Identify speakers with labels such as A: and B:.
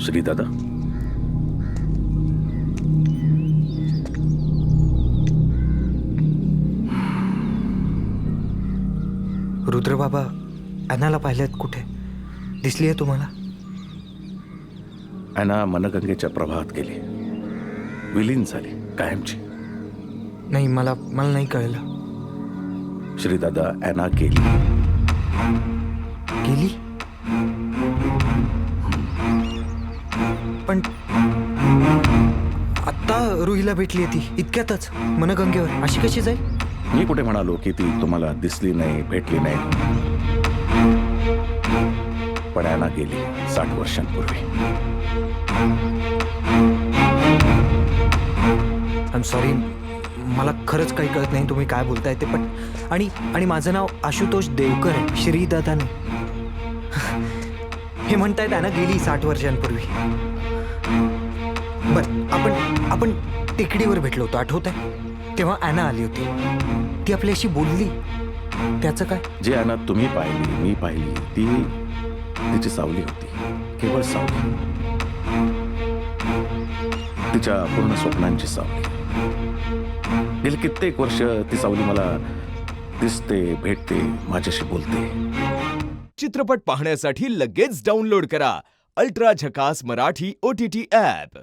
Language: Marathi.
A: श्रीदादा,
B: रुद्रबाबा अॅनाला पाहिल्यात कुठे? दिसली आहे तुम्हाला?
A: अॅना मनगंगेच्या प्रवाहात गेली, विलीन झाली कायमची.
B: नाही, मला नाही कळलं.
A: श्रीदादा, अॅना गेली.
B: गेली? पण आत्ता रुहीला भेटली ती इतक्यातच मनगंगेवर, अशी कशी जाईल?
A: मी कुठे म्हणालो की ती तुम्हाला दिसली नाही, भेटली नाही. पण अॅना गेली 60 वर्षांपूर्वी.
B: आय एम सॉरी, मला खरंच काही कळत नाही तुम्ही काय बोलताय ते. पण आणि माझं नाव आशुतोष देवकर आहे, श्रीदादाने. हे म्हणतायत अॅना गेली 60 वर्षांपूर्वी. बर, आपण टेकडीवर भेटलो होतो, आठवत आहे? तेव्हा अॅना आली होती, ती आपल्याशी बोलली. त्याचं काय?
A: जी अॅना तुम्ही पाहिली, मी पाहिली, ती तिची सावली होती, केवळ सावली. तिच्या पूर्ण स्वप्नांची सावली. गेली कित्येक वर्ष ती सावली मला दिसते, भेटते, माझ्याशी बोलते.
C: चित्रपट पाहण्यासाठी लगेच डाउनलोड करा अल्ट्रा झकास मराठी OTT ॲप.